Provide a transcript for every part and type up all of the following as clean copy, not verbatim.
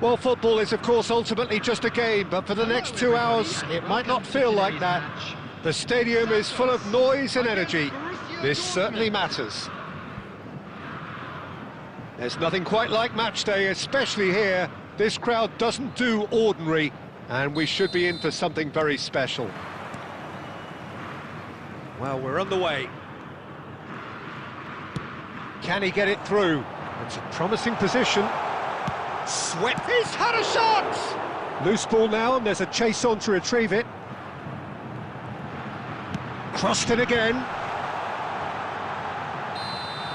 Well, football is, of course, ultimately just a game, but for the next 2 hours, it might not feel like that. The stadium is full of noise and energy. This certainly matters. There's nothing quite like match day, especially here. This crowd doesn't do ordinary, and we should be in for something very special. Well, we're on the way. Can he get it through? It's a promising position. Swept. He's had a shot! Loose ball now, and there's a chase on to retrieve it. Crossed it again.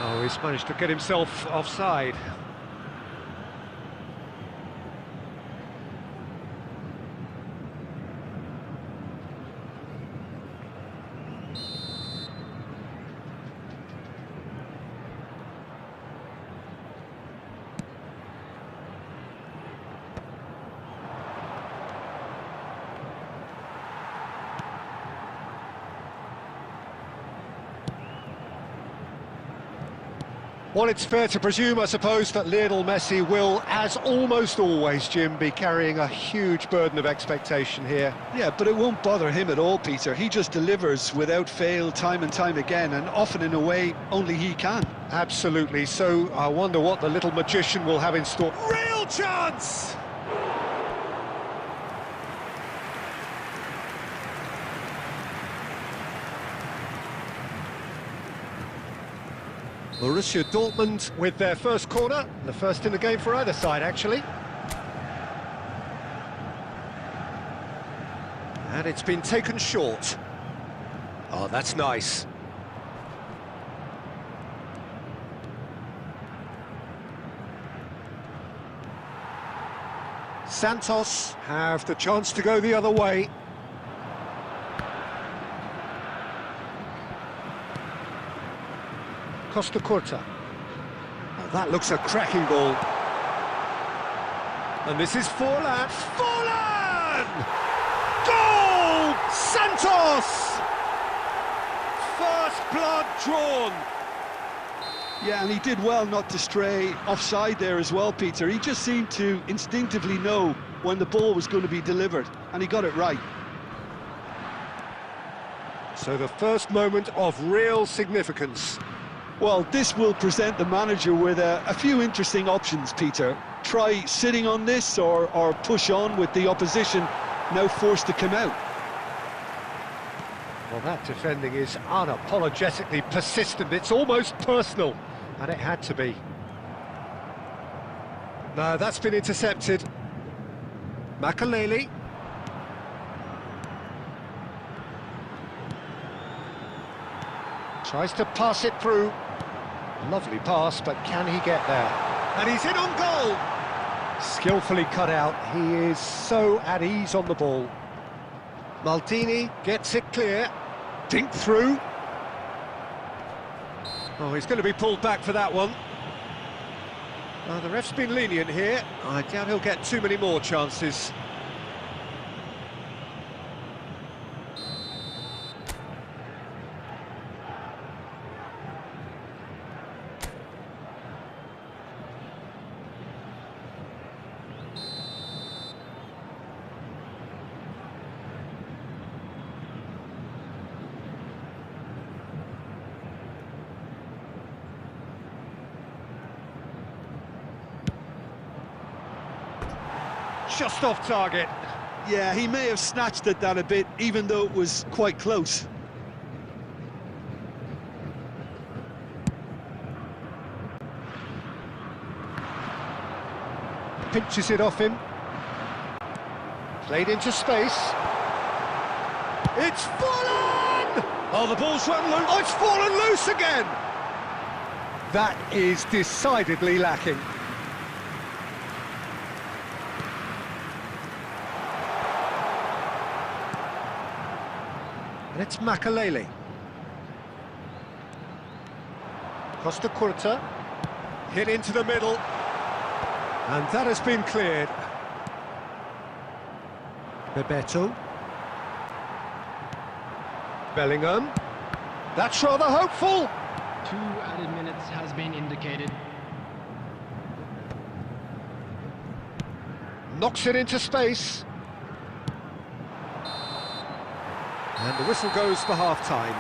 Oh, he's managed to get himself offside. Well, it's fair to presume, I suppose, that Lionel Messi will, as almost always, Jim, be carrying a huge burden of expectation here. Yeah, but it won't bother him at all, Peter. He just delivers without fail time and time again, and often in a way only he can. Absolutely. So I wonder what the little magician will have in store. Real chance! Borussia Dortmund with their first corner, the first in the game for either side, actually. And it's been taken short. Oh, that's nice. Santos have the chance to go the other way. Costa Curta. Oh, that looks a cracking ball. And this is Forlan. Forlan! Goal! Santos! First blood drawn. Yeah, and he did well not to stray offside there as well, Peter. He just seemed to instinctively know when the ball was going to be delivered, and he got it right. So the first moment of real significance. Well, this will present the manager with a few interesting options, Peter. Try sitting on this or push on with the opposition now forced to come out. Well, that defending is unapologetically persistent. It's almost personal, and it had to be. No, that's been intercepted. Makaleli. Tries to pass it through. Lovely pass, but can he get there? And he's in on goal! Skillfully cut out. He is so at ease on the ball. Maldini gets it clear. Dink through. Oh, he's going to be pulled back for that one. The ref's been lenient here. I doubt he'll get too many more chances. Just off target. Yeah, he may have snatched at that a bit, even though it was quite close. Pinches it off him. Played into space. It's fallen! Oh, the ball's run loose. Oh, it's fallen loose again! That is decidedly lacking. And it's Makaleli. Costa Curta. Hit into the middle. And that has been cleared. Bebeto. Bellingham. That's rather hopeful. 2 added minutes has been indicated. Knocks it into space. And the whistle goes for half-time.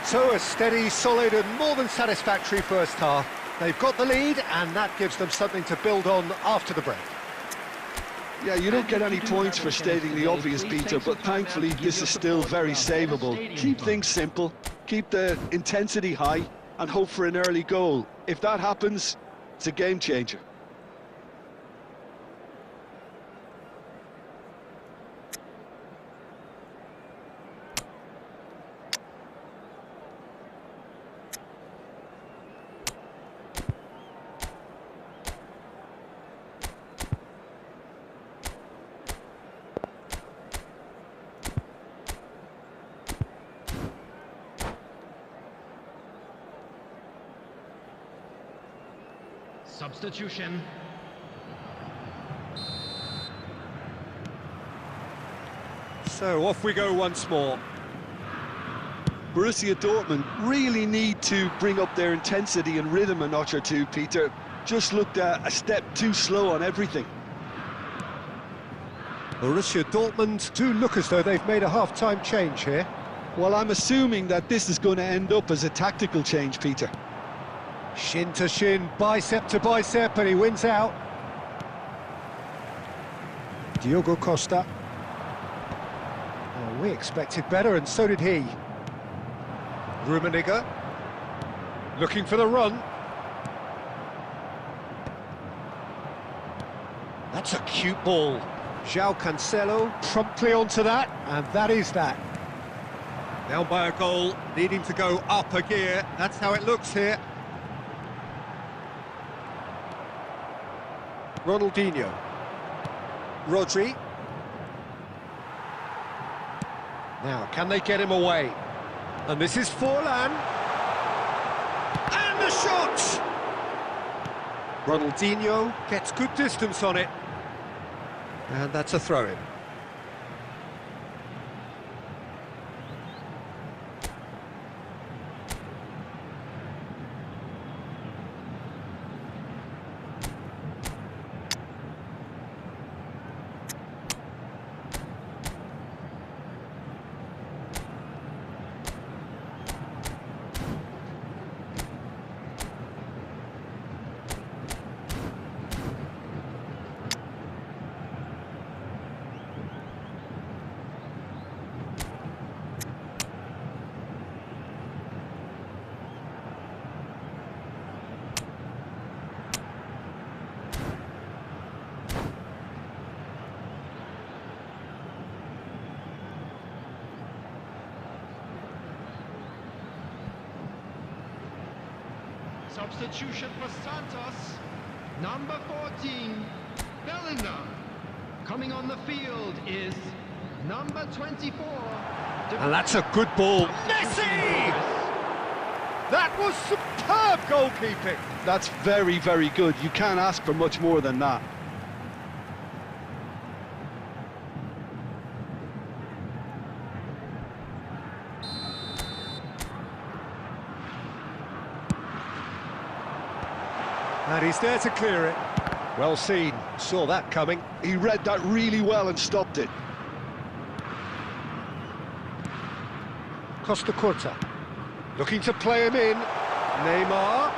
So a steady, solid and more than satisfactory first half. They've got the lead and that gives them something to build on after the break. Yeah, you don't get any points for stating the obvious, Peter, but thankfully this is still very savable. Keep things simple, keep the intensity high and hope for an early goal. If that happens, it's a game changer. Substitution. So off we go once more. Borussia Dortmund really need to bring up their intensity and rhythm a notch or two, Peter. Just looked a step too slow on everything. Borussia Dortmund do look as though they've made a half-time change here. Well, I'm assuming that this is going to end up as a tactical change, Peter. Shin to shin, bicep to bicep, and he wins out. Diogo Costa. Oh, we expected better, and so did he. Rummenigge. Looking for the run. That's a cute ball. João Cancelo promptly onto that, and that is that. Down by a goal, needing to go up a gear. That's how it looks here. Ronaldinho. Rodri. Now, can they get him away? And this is Forlan. And the shot! Ronaldinho gets good distance on it. And that's a throw-in. Substitution for Santos. Number 14, Bellingham. Coming on the field is number 24. And that's a good ball. Messi! That was superb goalkeeping. That's very, very good. You can't ask for much more than that. And he's there to clear it. Well seen, saw that coming. He read that really well and stopped it. Costa Curta, looking to play him in. Neymar.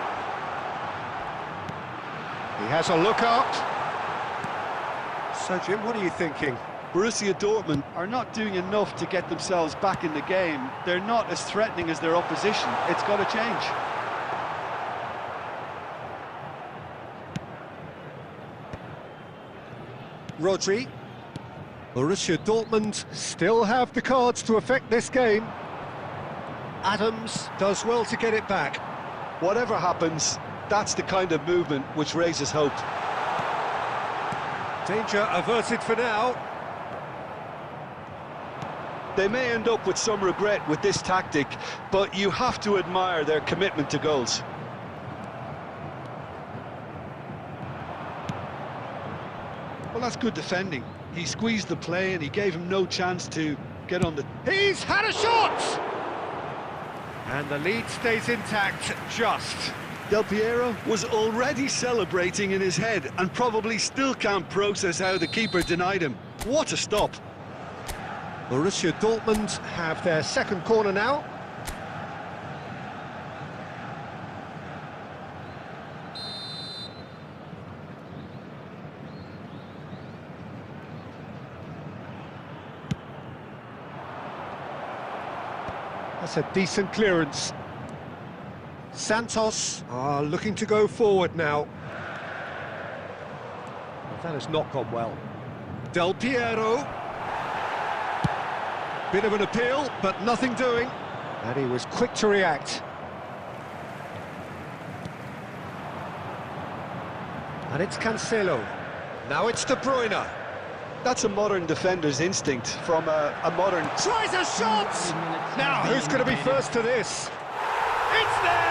He has a look up. So Jim, what are you thinking? Borussia Dortmund are not doing enough to get themselves back in the game. They're not as threatening as their opposition. It's got to change. Rodri. Borussia Dortmund still have the cards to affect this game. Adams does well to get it back. Whatever happens, that's the kind of movement which raises hope. Danger averted for now. They may end up with some regret with this tactic, but you have to admire their commitment to goals. Well, that's good defending. He squeezed the play and he gave him no chance to get on the... He's had a shot! And the lead stays intact, just. Del Piero was already celebrating in his head and probably still can't process how the keeper denied him. What a stop. Borussia Dortmund have their second corner now. That's a decent clearance. Santos are looking to go forward now. Well, that has not gone well. Del Piero. Bit of an appeal, but nothing doing. And he was quick to react. And it's Cancelo. Now it's De Bruyne. That's a modern defender's instinct from a modern... Tries a shot! Now, who's going to be first to this? It's there!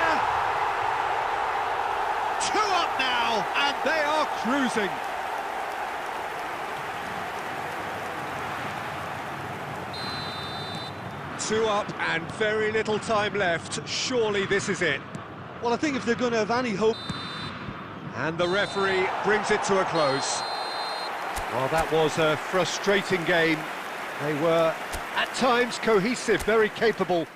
2 up now, and they are cruising. Two up and very little time left. Surely this is it. Well, I think if they're going to have any hope... And the referee brings it to a close. Well, that was a frustrating game. They were, at times, cohesive, very capable.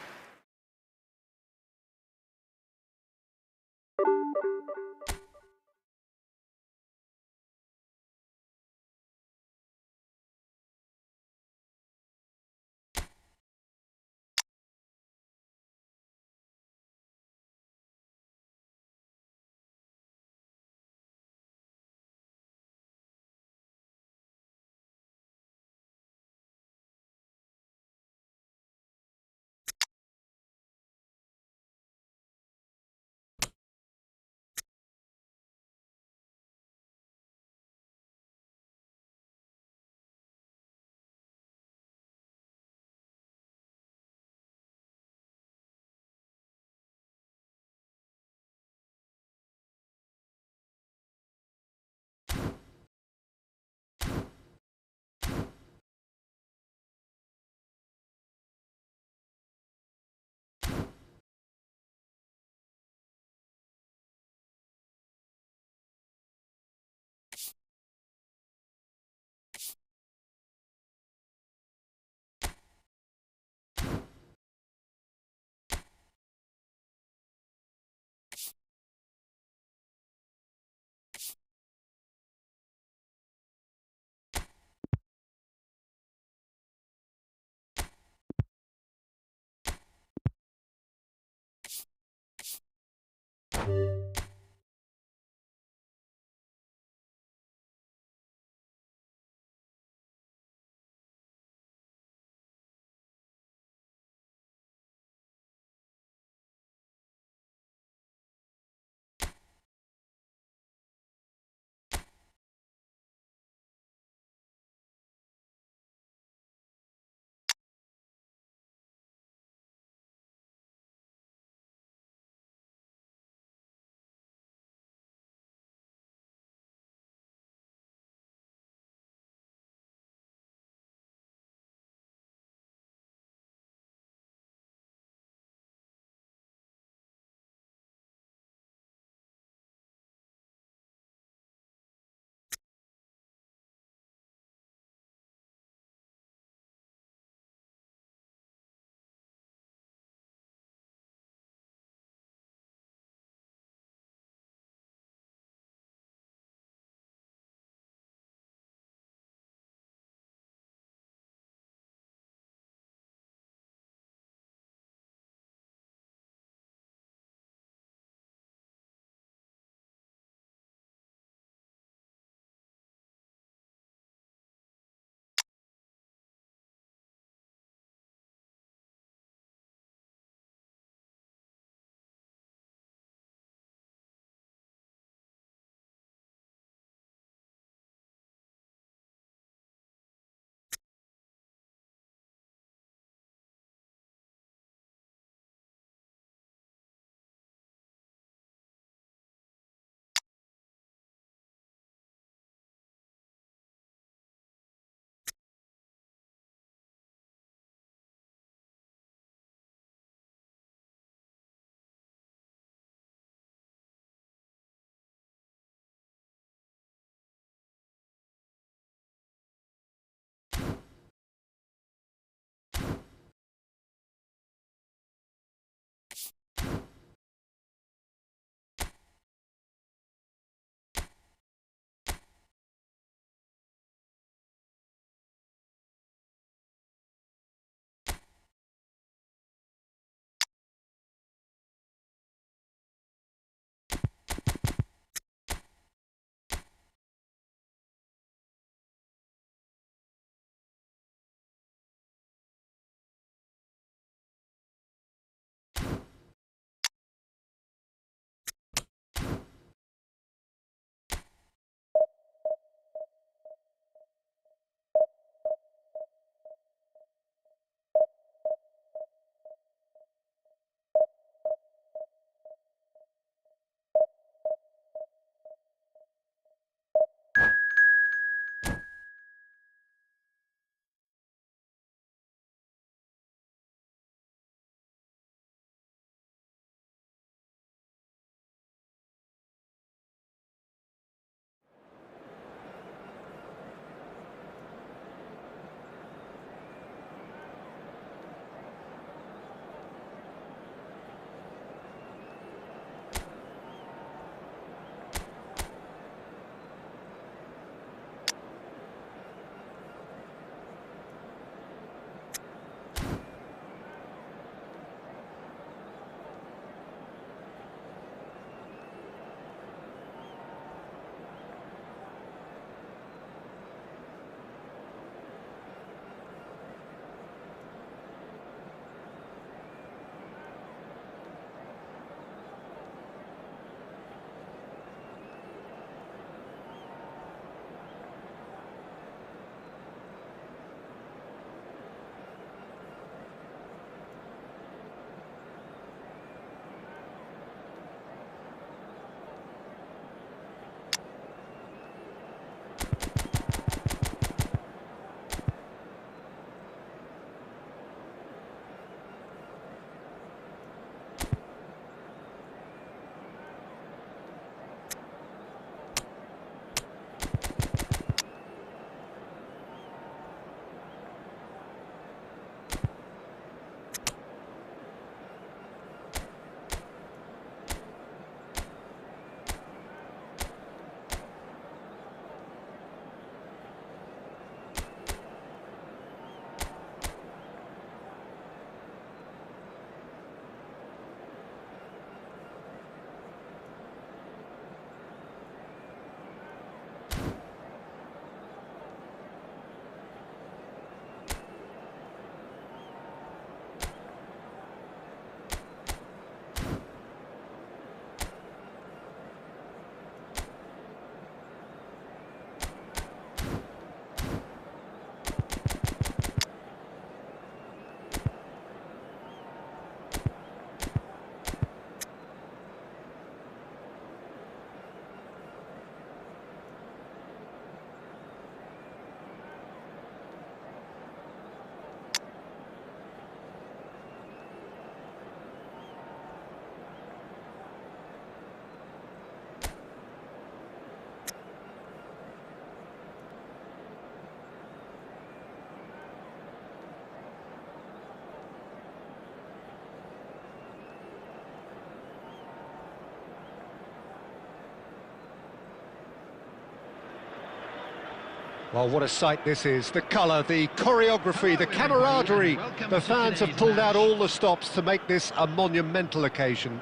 Well, what a sight this is. The colour, the choreography, the camaraderie. The fans have pulled out all the stops to make this a monumental occasion.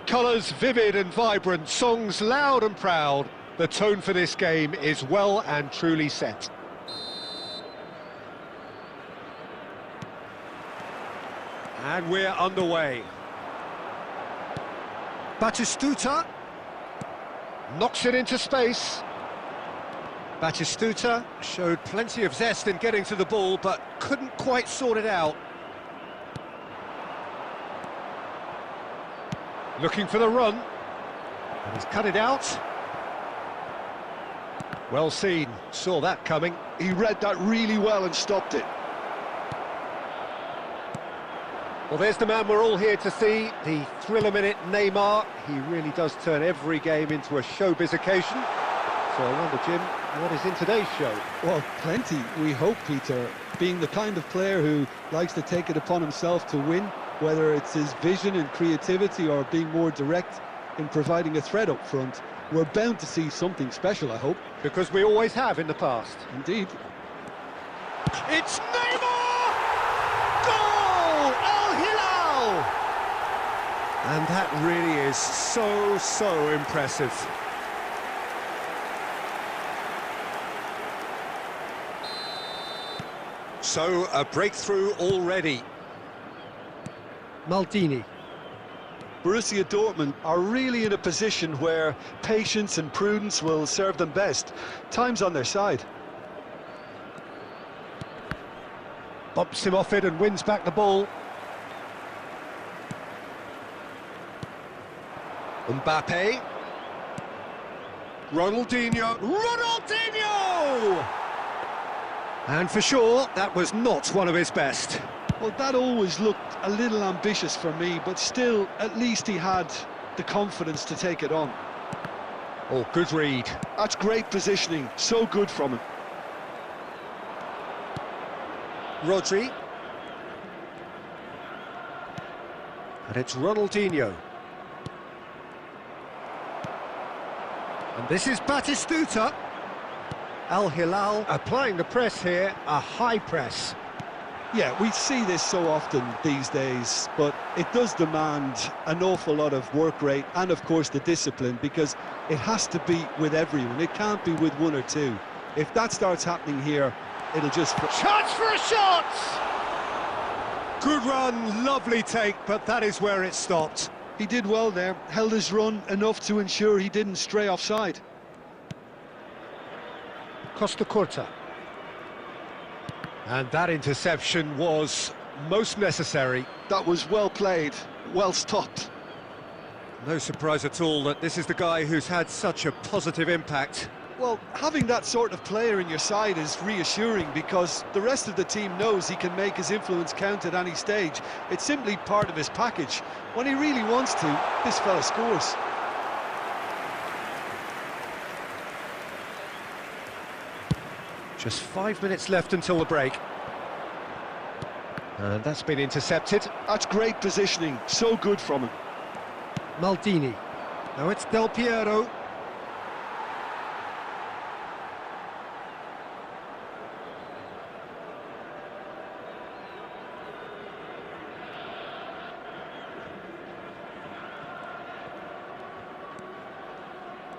Colours vivid and vibrant, songs loud and proud. The tone for this game is well and truly set. And we're underway. Batistuta knocks it into space. Batistuta showed plenty of zest in getting to the ball, but couldn't quite sort it out. Looking for the run, and he's cut it out. Well seen, saw that coming. He read that really well and stopped it. Well, there's the man we're all here to see, the thriller-minute Neymar. He really does turn every game into a showbiz occasion. So I wonder, Jim, what is in today's show? Well, plenty, we hope, Peter. Being the kind of player who likes to take it upon himself to win, whether it's his vision and creativity or being more direct in providing a threat up front, we're bound to see something special, I hope. Because we always have in the past. Indeed. It's Neymar! Goal! Al Hilal! And that really is so impressive. So, a breakthrough already. Maldini. Borussia Dortmund are really in a position where patience and prudence will serve them best. Time's on their side. Bumps him off it and wins back the ball. Mbappe. Ronaldinho. And for sure, that was not one of his best. Well, that always looked a little ambitious for me, but still, at least he had the confidence to take it on. Oh, good read. That's great positioning, so good from him. Rodri. And it's Ronaldinho. And this is Batistuta. Al Hilal applying the press here, a high press. Yeah, we see this so often these days, but it does demand an awful lot of work rate and, of course, the discipline, because it has to be with everyone. It can't be with one or two. If that starts happening here, it'll just... Chance for a shot! Good run, lovely take, but that is where it stopped. He did well there, held his run enough to ensure he didn't stray offside. Costa Curta. And that interception was most necessary. That was well played, well stopped. No surprise at all that this is the guy who's had such a positive impact. Well, having that sort of player in your side is reassuring, because the rest of the team knows he can make his influence count at any stage. It's simply part of his package. When he really wants to, this fella scores. Just 5 minutes left until the break. And that's been intercepted. That's great positioning, so good from him. Maldini. Now it's Del Piero.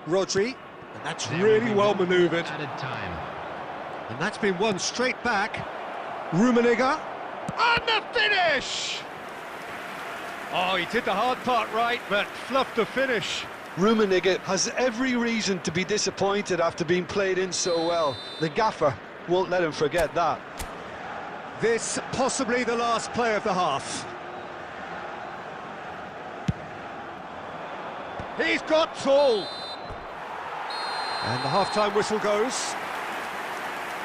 Rodri. And that's really well manoeuvred. And that's been won straight back. Rummenigge. And the finish! Oh, he did the hard part right, but fluffed the finish. Rummenigge has every reason to be disappointed after being played in so well. The gaffer won't let him forget that. This possibly the last play of the half. He's got tall. And the half-time whistle goes.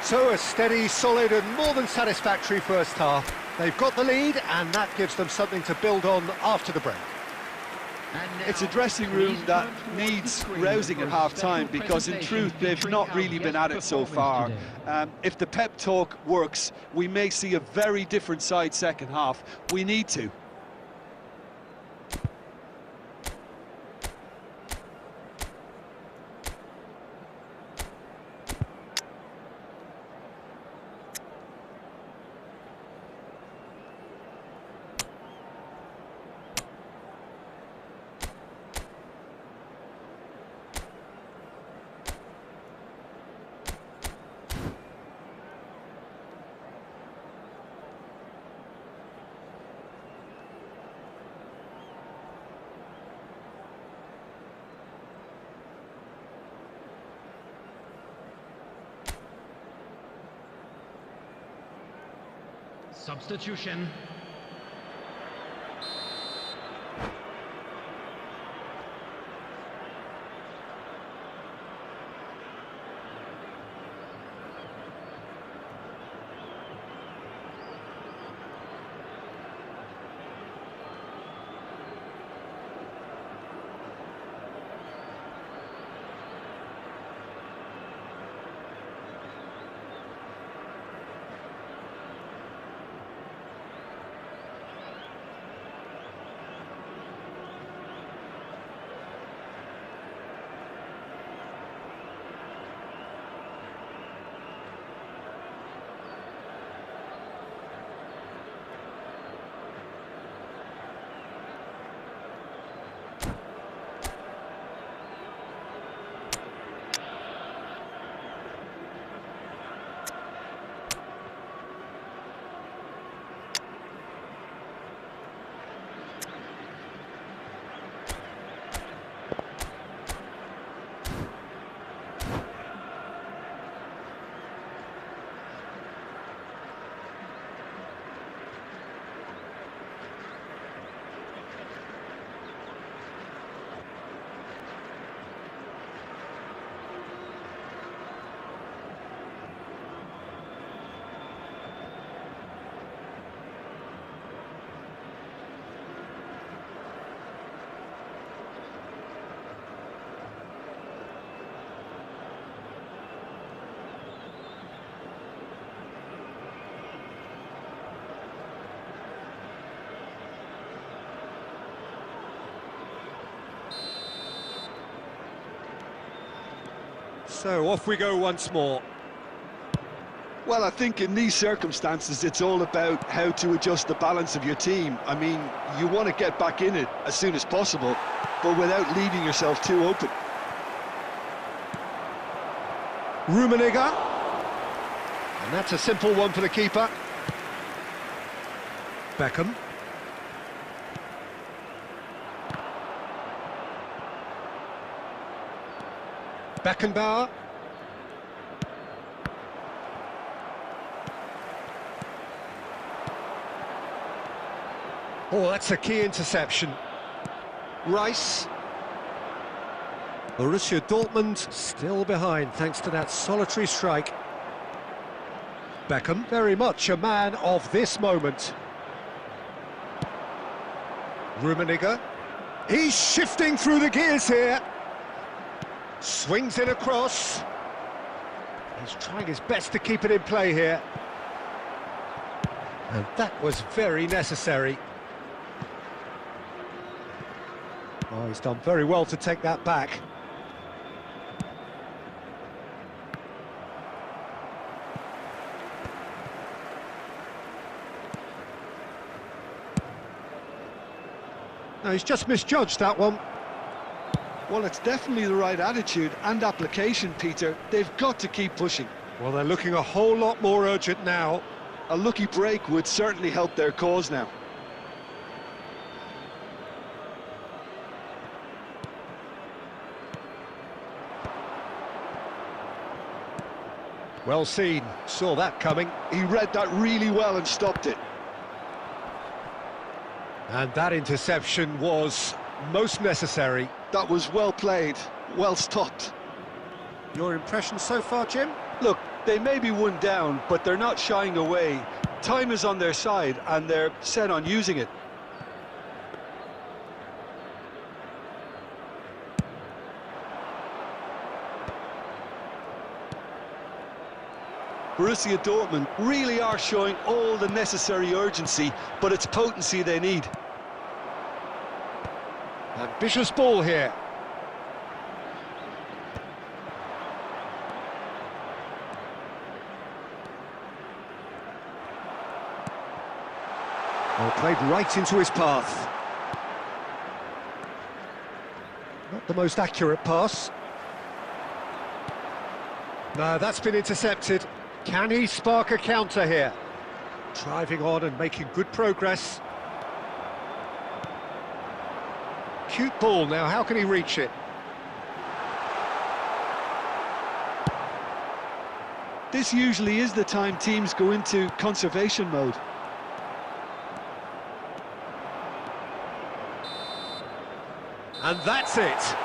So a steady, solid and more than satisfactory first half. They've got the lead and that gives them something to build on after the break. It's a dressing room that needs rousing at half-time, because in truth they've not really been at it so far. If the pep talk works, we may see a very different side second half. We need to. Substitution. So off we go once more. Well, I think in these circumstances, it's all about how to adjust the balance of your team. I mean, you want to get back in it as soon as possible, but without leaving yourself too open. Rummenigge. And that's a simple one for the keeper. Beckham. Beckenbauer. Oh, that's a key interception. Rice. Borussia Dortmund still behind thanks to that solitary strike. Beckham, very much a man of this moment. Rummenigge. He's shifting through the gears here. Swings it across. He's trying his best to keep it in play here. And that was very necessary. Oh, he's done very well to take that back. No, he's just misjudged that one. Well, it's definitely the right attitude and application, Peter. They've got to keep pushing. Well, they're looking a whole lot more urgent now. A lucky break would certainly help their cause now. Well seen, saw that coming. He read that really well and stopped it. And that interception was most necessary. That was well played, well stopped. Your impression so far, Jim? Look, they may be one down, but they're not shying away. Time is on their side, and they're set on using it. Borussia Dortmund really are showing all the necessary urgency, but it's potency they need. Ambitious ball here. Well, played right into his path. Not the most accurate pass. No, that's been intercepted. Can he spark a counter here? Driving on and making good progress. Cute ball now, how can he reach it? This usually is the time teams go into conservation mode. And that's it.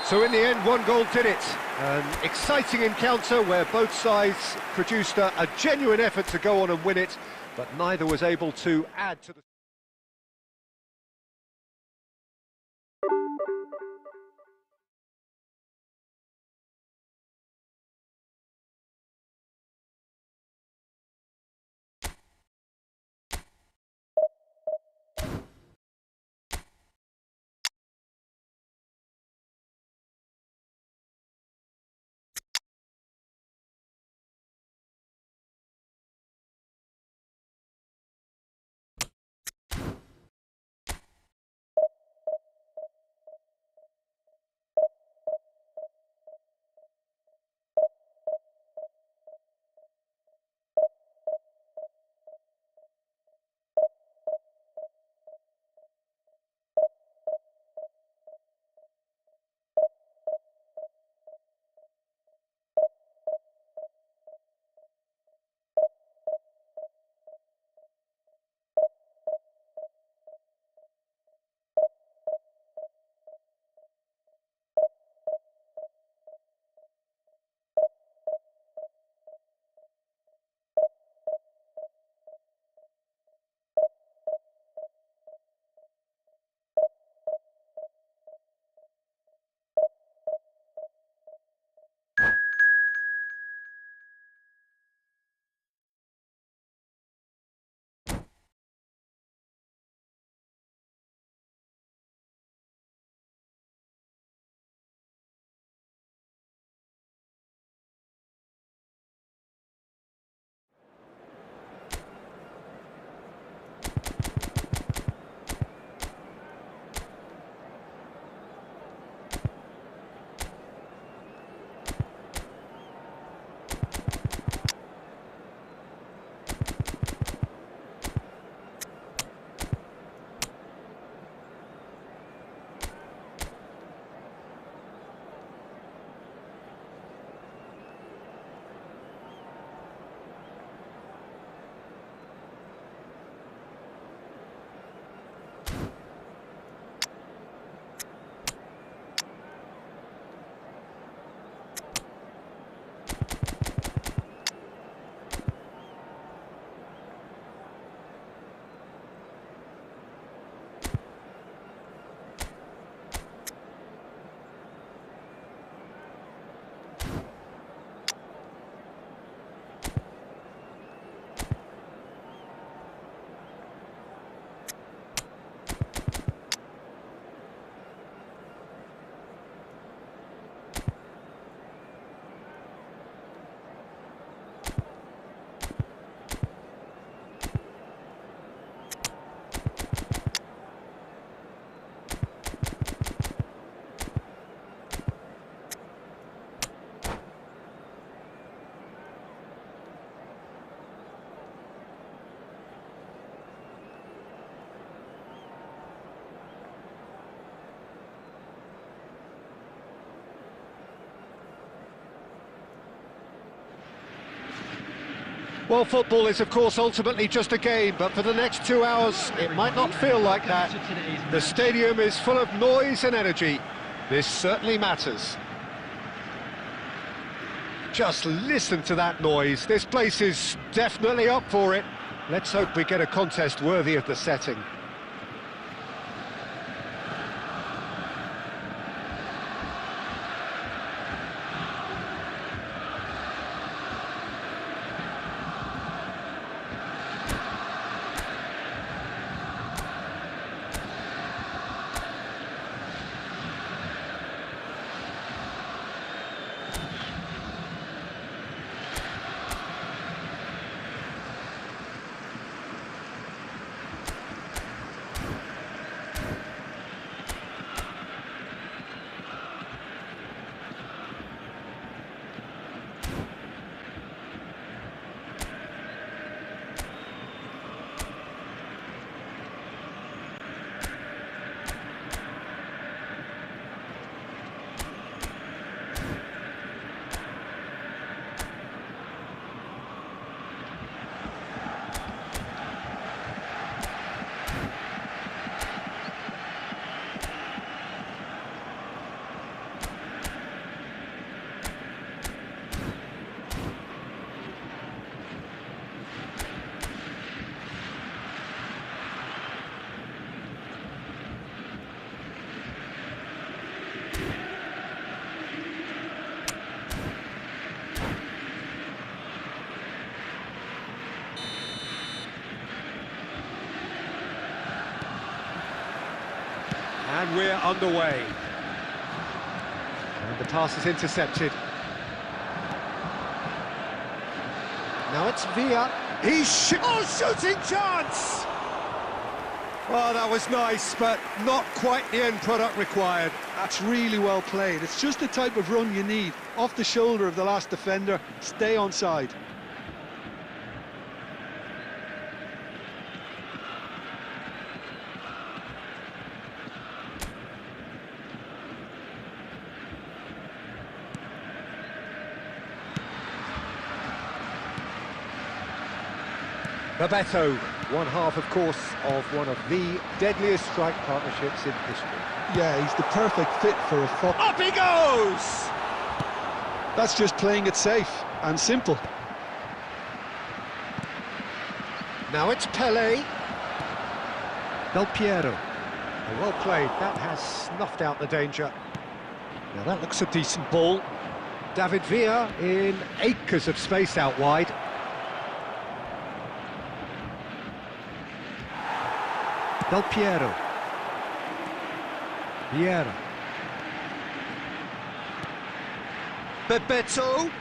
So in the end, one goal did it. An exciting encounter where both sides produced a genuine effort to go on and win it, but neither was able to add to the... Well, football is, of course, ultimately just a game, but for the next 2 hours, it might not feel like that. The stadium is full of noise and energy. This certainly matters. Just listen to that noise. This place is definitely up for it. Let's hope we get a contest worthy of the setting. And we're underway. And the pass is intercepted. Now it's Villa. Shooting chance! Oh, that was nice, but not quite the end product required. That's really well played. It's just the type of run you need. Off the shoulder of the last defender, stay onside. Bebeto, one half, of course, of one of the deadliest strike partnerships in history. Yeah, he's the perfect fit for a foot. Up he goes! That's just playing it safe and simple. Now it's Pele. Del Piero. Oh, well played. That has snuffed out the danger. Now that looks a decent ball. David Villa in acres of space out wide. Del Piero. Vieira. Bebeto.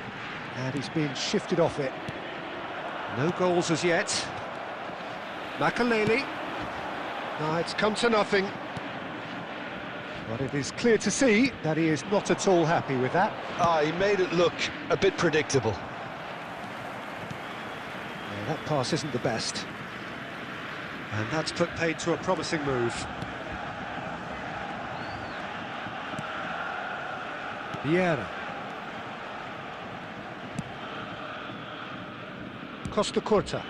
And he's been shifted off it. No goals as yet. Makaleli. No, it's come to nothing. But it is clear to see that he is not at all happy with that. He made it look a bit predictable. Well, that pass isn't the best. And that's put paid to a promising move. Vieira. Costa Curta.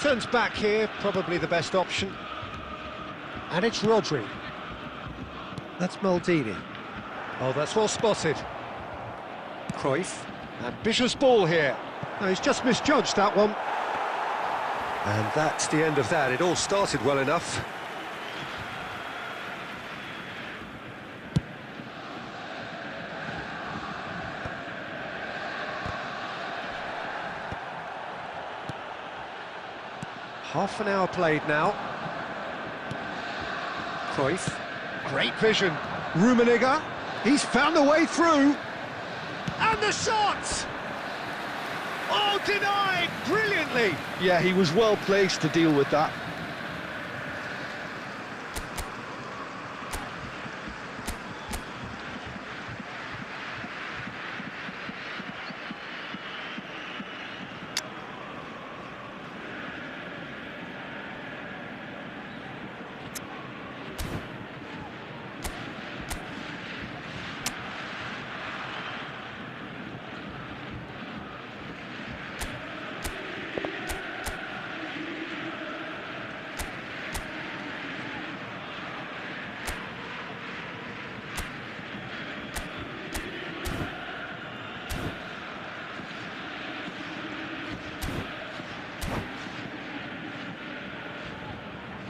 Turns back here, probably the best option. And it's Rodri. That's Maldini. Oh, that's well spotted. Cruyff. Ambitious ball here. No, he's just misjudged that one. And that's the end of that. It all started well enough. Half an hour played now. Cruyff. Great vision. Rummenigge. He's found a way through. And the shot! Oh, denied brilliantly. Yeah, he was well placed to deal with that.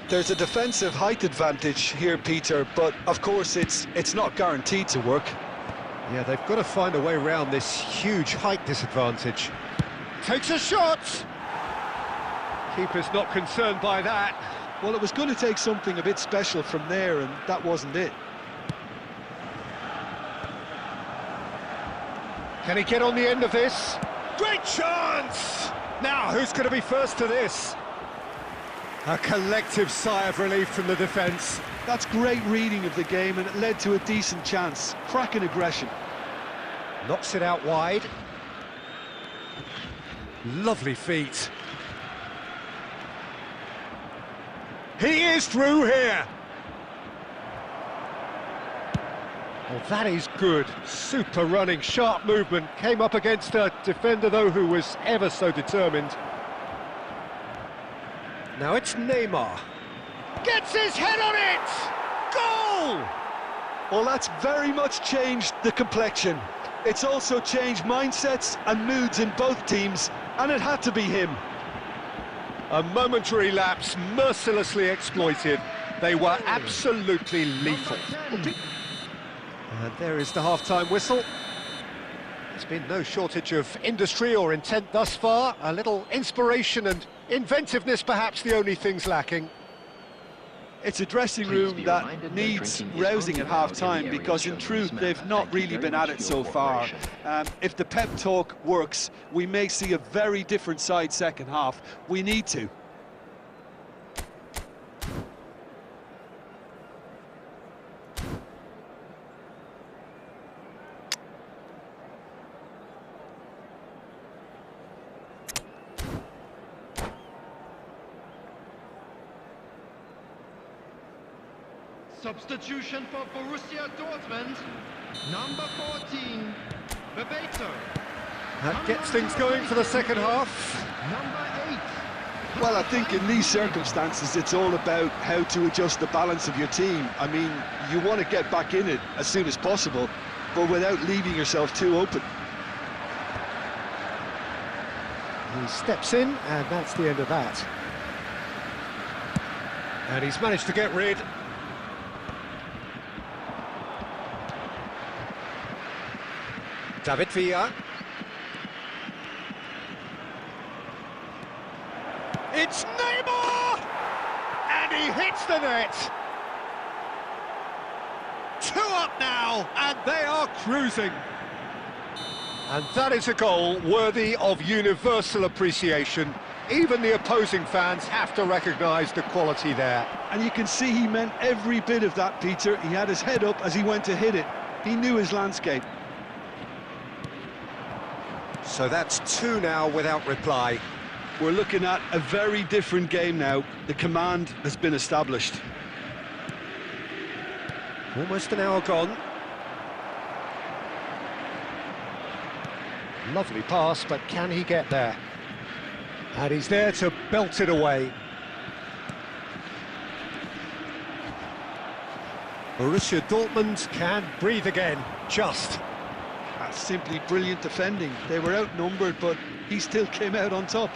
There's a defensive height advantage here, Peter, but of course it's not guaranteed to work. Yeah, they've got to find a way around this huge height disadvantage. Takes a shot! Keeper's not concerned by that. Well, it was going to take something a bit special from there, and that wasn't it. Can he get on the end of this? Great chance! Now, who's going to be first to this? A collective sigh of relief from the defence. That's great reading of the game, and it led to a decent chance. Cracking aggression. Knocks it out wide. Lovely feet. He is through here. Well, that is good. Super running, sharp movement. Came up against a defender, though, who was ever so determined. Now it's Neymar. Gets his head on it! Goal! Well, that's very much changed the complexion. It's also changed mindsets and moods in both teams, and it had to be him. A momentary lapse, mercilessly exploited. They were absolutely lethal. And there is the half-time whistle. There's been no shortage of industry or intent thus far. A little inspiration and inventiveness, perhaps the only things lacking. It's a dressing room that needs rousing at half-time because, in truth, they've not really been at it so far. If the pep talk works, we may see a very different side second half. We need to. Substitution for Borussia Dortmund, number 14, Bebeto. That gets things going for the second half. Number 8. Well, I think in these circumstances, it's all about how to adjust the balance of your team. I mean, you want to get back in it as soon as possible, but without leaving yourself too open. He steps in, and that's the end of that. And he's managed to get rid. David Villa. It's Neymar! And he hits the net! 2 up now, and they are cruising. And that is a goal worthy of universal appreciation. Even the opposing fans have to recognise the quality there. And you can see he meant every bit of that, Peter. He had his head up as he went to hit it. He knew his landscape. So that's 2 now without reply. We're looking at a very different game now. The command has been established. Almost an hour gone. Lovely pass, but can he get there? And he's there to belt it away. Borussia Dortmund can breathe again, just. That's simply brilliant defending. They were outnumbered, but he still came out on top.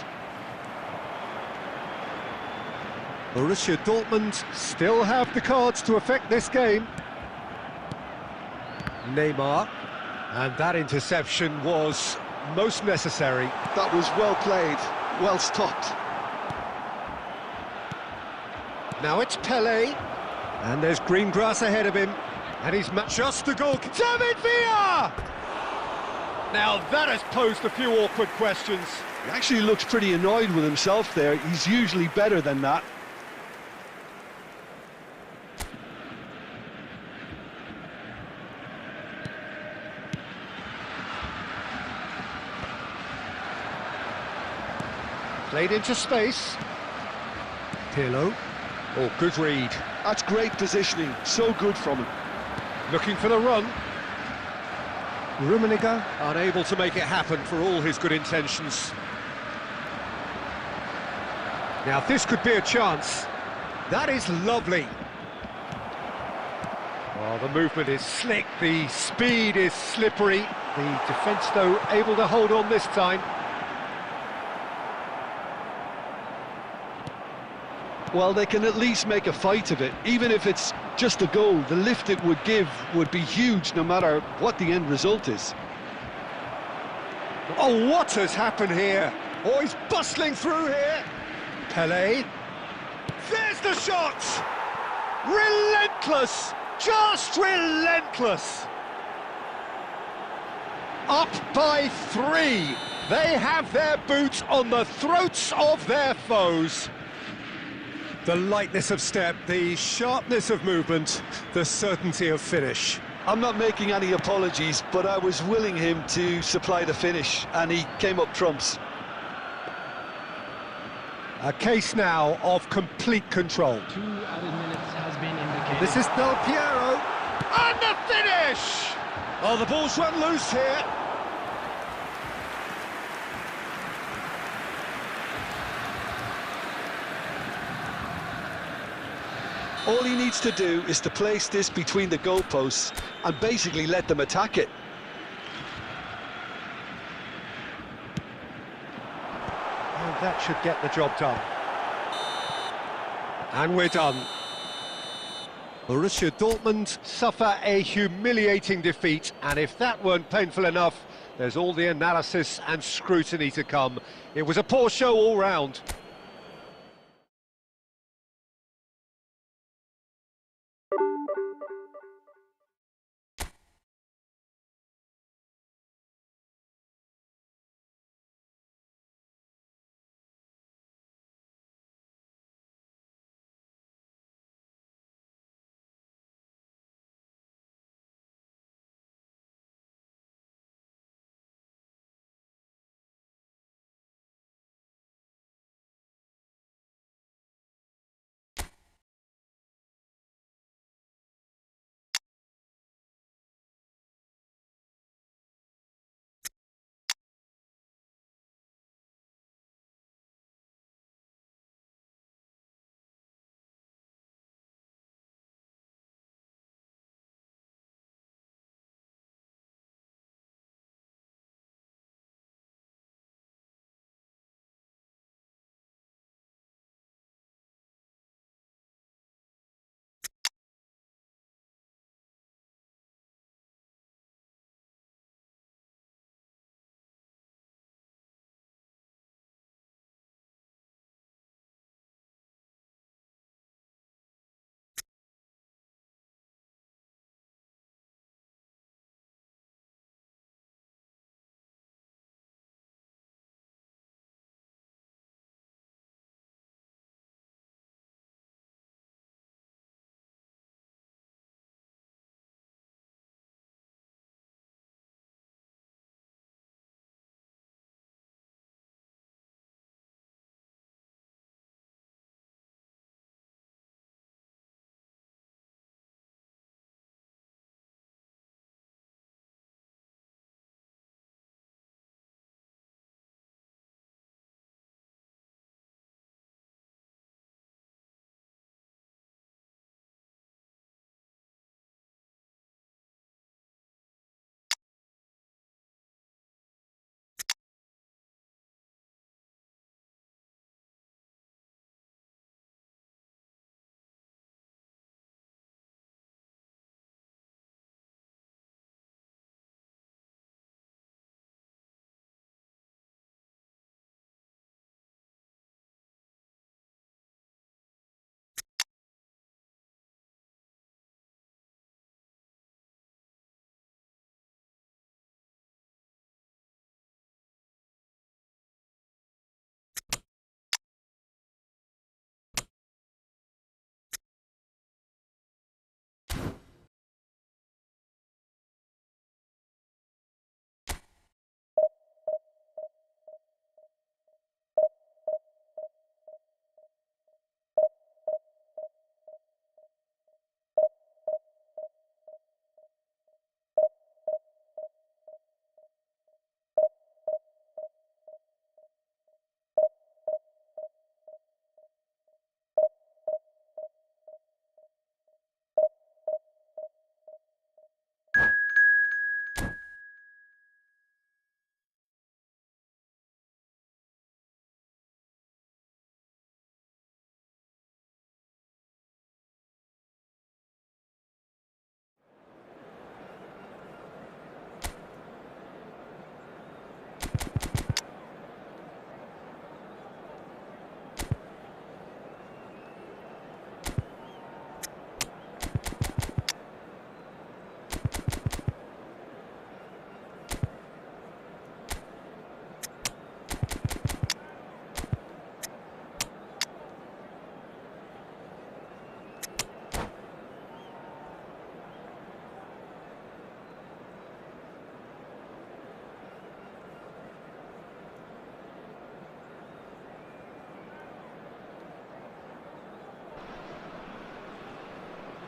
Borussia Dortmund still have the cards to affect this game. Neymar, and that interception was most necessary. That was well played, well stopped. Now it's Pelé, and there's green grass ahead of him, and he's just the goal. David Villa! Now that has posed a few awkward questions. He actually looks pretty annoyed with himself there. He's usually better than that. Played into space. Pirlo. Oh, good read. That's great positioning. So good from him. Looking for the run. Rummenigge unable to make it happen for all his good intentions. Now this could be a chance. That is lovely. Well, the movement is slick, the speed is slippery. The defence, though, able to hold on this time. Well, they can at least make a fight of it. Even if it's just a goal, the lift it would give would be huge no matter what the end result is. Oh, what has happened here? Oh, he's bustling through here. Pelé. There's the shot! Relentless! Just relentless! Up by 3. They have their boots on the throats of their foes. The lightness of step, the sharpness of movement, the certainty of finish. I'm not making any apologies, but I was willing him to supply the finish, and he came up trumps. A case now of complete control. 2 added minutes has been indicated. This is Del Piero, and the finish! Oh, the ball's run loose here. All he needs to do is to place this between the goalposts and basically let them attack it. And that should get the job done. And we're done. Borussia Dortmund suffer a humiliating defeat, and if that weren't painful enough, there's all the analysis and scrutiny to come. It was a poor show all round.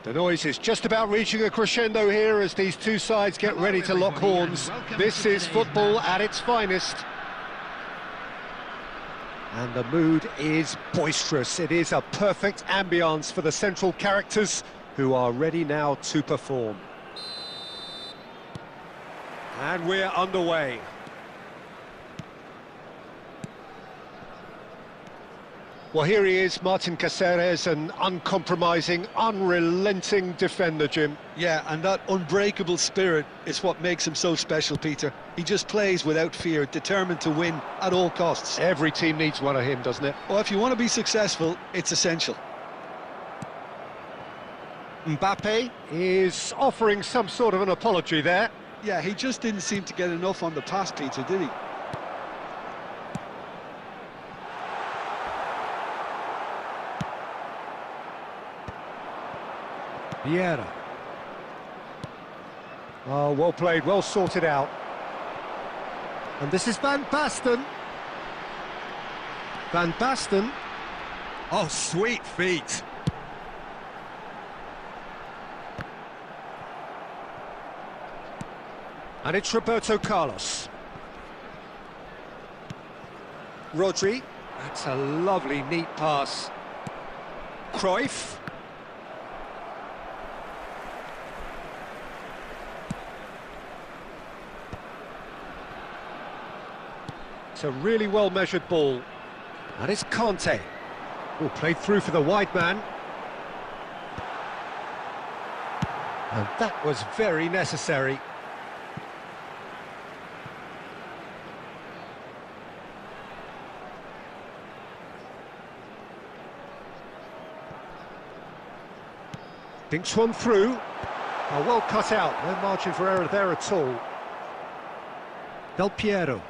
The noise is just about reaching a crescendo here as these two sides get ready to lock horns. This is football at its finest. And the mood is boisterous. It is a perfect ambience for the central characters who are ready now to perform. And we're underway. Well, here he is, Martin Caceres, an uncompromising, unrelenting defender, Jim. Yeah, and that unbreakable spirit is what makes him so special, Peter. He just plays without fear, determined to win at all costs. Every team needs one of him, doesn't it? Well, if you want to be successful, it's essential. Mbappe is offering some sort of an apology there. Yeah, he just didn't seem to get enough on the pass, Peter, did he? Vieira. Oh, well played, well sorted out. And this is Van Basten. Van Basten. Oh, sweet feet. And it's Roberto Carlos. Rodri. That's a lovely, neat pass. Cruyff. It's a really well-measured ball. And it's Conte. Oh, played through for the wide man. And that was very necessary. Thinks one through. Oh, well cut out. No margin for error there at all. Del Piero.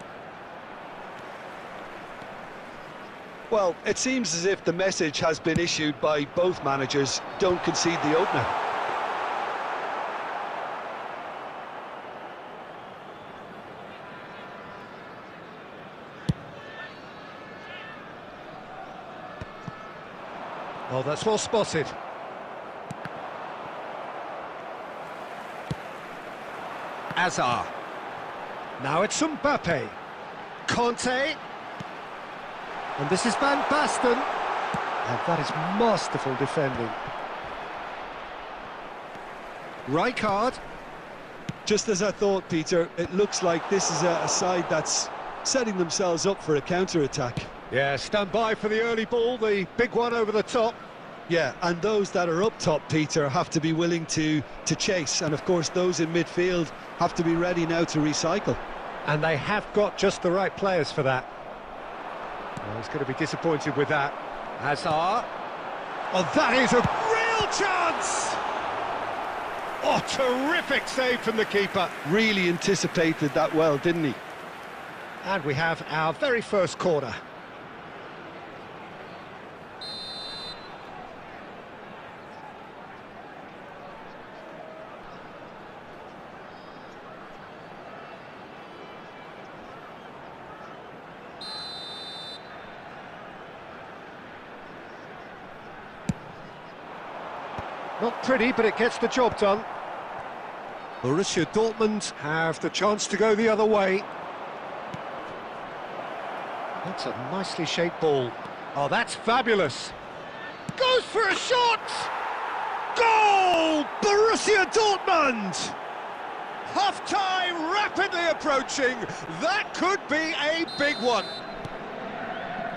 Well, it seems as if the message has been issued by both managers: don't concede the opener. Oh, that's well spotted. Azar. Now it's Mbappe. Conte. And this is Van Basten. And that is masterful defending. Rijkaard. Just as I thought, Peter, it looks like this is a side that's setting themselves up for a counter-attack. Yeah, stand by for the early ball, the big one over the top. Yeah, and those that are up top, Peter, have to be willing to chase. And, of course, those in midfield have to be ready now to recycle. And they have got just the right players for that. Well, he's going to be disappointed with that. Hazard. Oh, that is a real chance! Oh, terrific save from the keeper. Really anticipated that well, didn't he? And we have our very first corner. Not pretty, but it gets the job done. Borussia Dortmund have the chance to go the other way. That's a nicely shaped ball. Oh, that's fabulous. Goes for a shot! Goal! Borussia Dortmund! Half-time rapidly approaching. That could be a big one.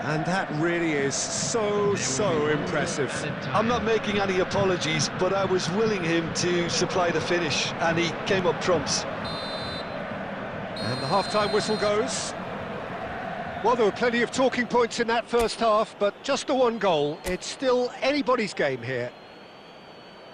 And that really is so impressive. I'm not making any apologies, but I was willing him to supply the finish, and he came up trumps. And the half-time whistle goes. Well, there were plenty of talking points in that first half, but just the one goal. It's still anybody's game here.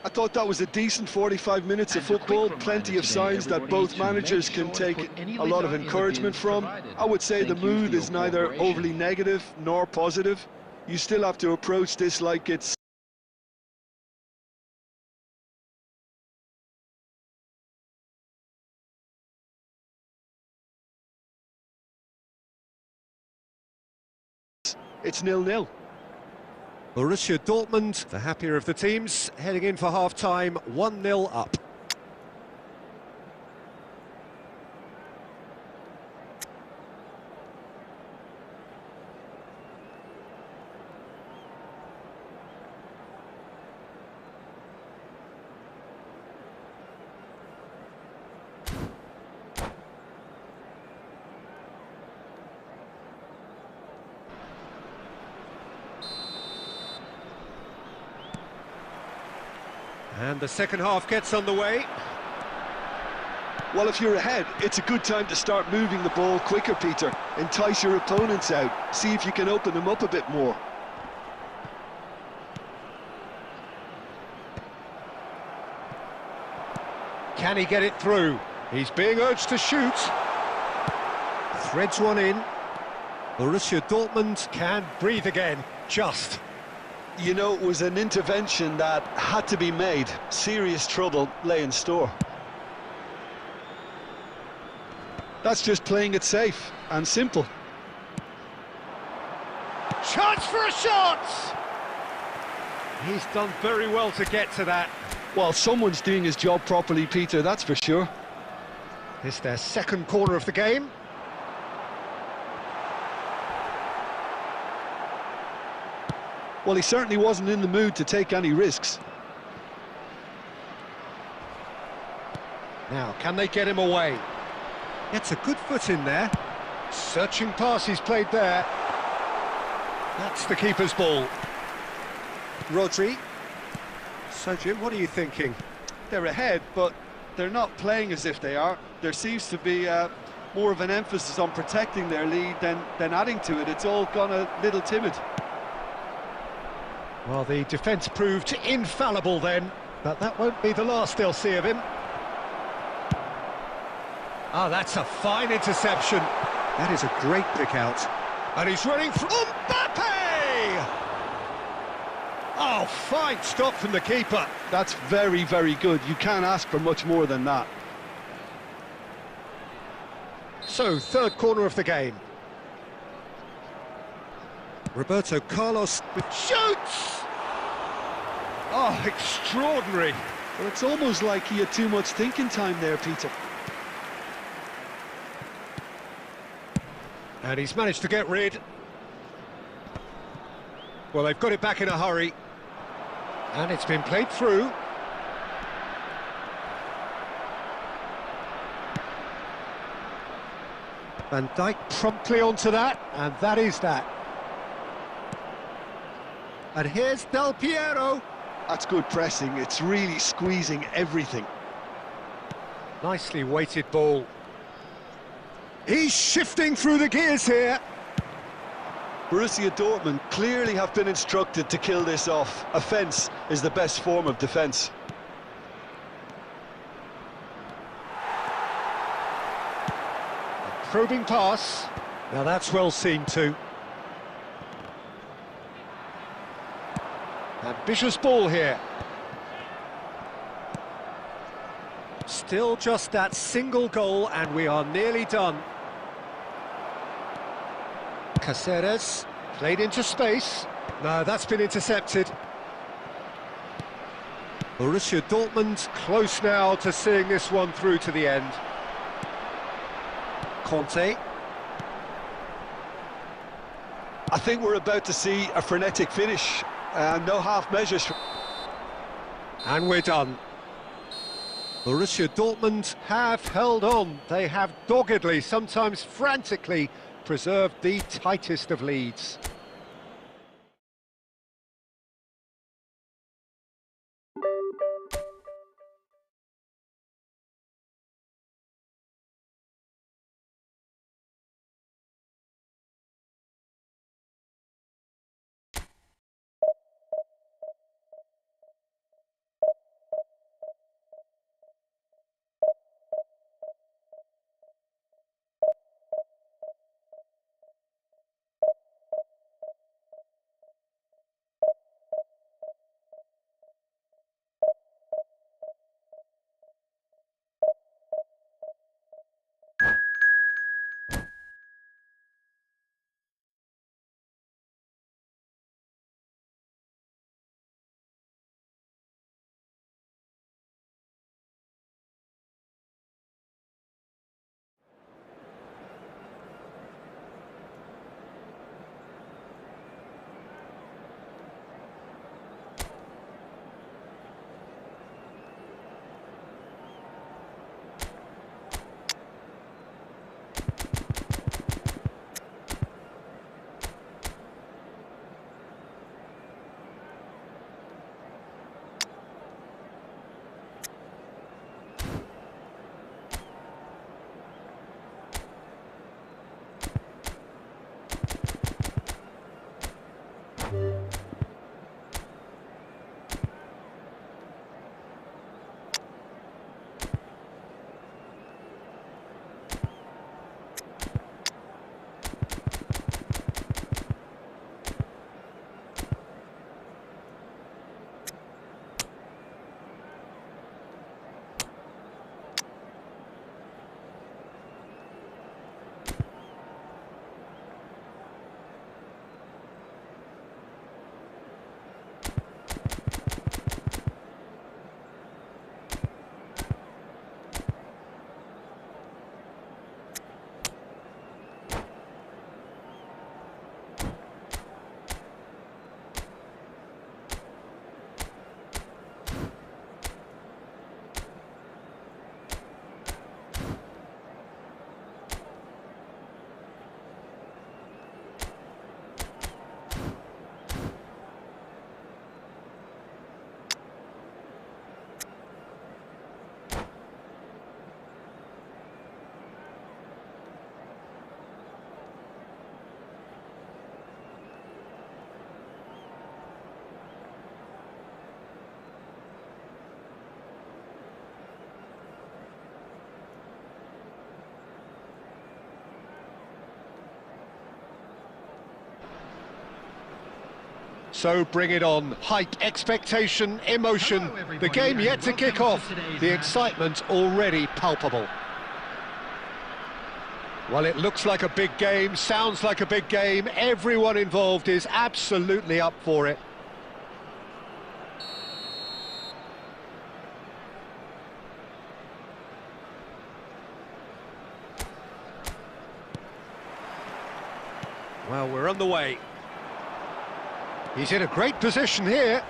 I thought that was a decent 45 minutes of football, plenty of signs that both managers can take a lot of encouragement from. I would say the mood is neither overly negative nor positive. You still have to approach this like it's it's 0-0. Borussia Dortmund, the happier of the teams, heading in for half-time, 1-0 up. And the second half gets underway. Well, if you're ahead, it's a good time to start moving the ball quicker, Peter. Entice your opponents out. See if you can open them up a bit more. Can he get it through? He's being urged to shoot. Threads one in. Borussia Dortmund can breathe again, just. You know, it was an intervention that had to be made. Serious trouble lay in store. That's just playing it safe and simple. Chance for a shot! He's done very well to get to that. Well, someone's doing his job properly, Peter, that's for sure. It's their second corner of the game. Well, he certainly wasn't in the mood to take any risks. Now, can they get him away? Gets a good foot in there. Searching pass he's played there. That's the keeper's ball. Rodri. So, Jim, what are you thinking? They're ahead, but they're not playing as if they are. There seems to be more of an emphasis on protecting their lead than adding to it. It's all gone a little timid. Well, the defence proved infallible then, but that won't be the last they'll see of him. Ah, that's a fine interception. That is a great pick out. And he's running from Mbappe! Oh, fine stop from the keeper. That's very, very good. You can't ask for much more than that. So, third corner of the game. Roberto Carlos with shoots! Oh, extraordinary. Well, it's almost like he had too much thinking time there, Peter. And he's managed to get rid. Well, they've got it back in a hurry. And it's been played through. Van Dijk promptly onto that, and that is that. And here's Del Piero. That's good pressing. It's really squeezing everything. Nicely weighted ball. He's shifting through the gears here. Borussia Dortmund clearly have been instructed to kill this off. Offence is the best form of defence. Probing pass. Now that's well seen too. Ambitious ball here. Still just that single goal and we are nearly done. Caceres played into space. No, that's been intercepted. Borussia Dortmund close now to seeing this one through to the end. Conte. I think we're about to see a frenetic finish. No half measures. And we're done. Borussia Dortmund have held on. They have doggedly, sometimes frantically, preserved the tightest of leads. So bring it on. Hype, expectation, emotion. Hello, The everybody, game and yet to welcome kick to off. today's The match. excitement already palpable. Well, it looks like a big game, sounds like a big game. Everyone involved is absolutely up for it. Well, we're on the way. He's in a great position here.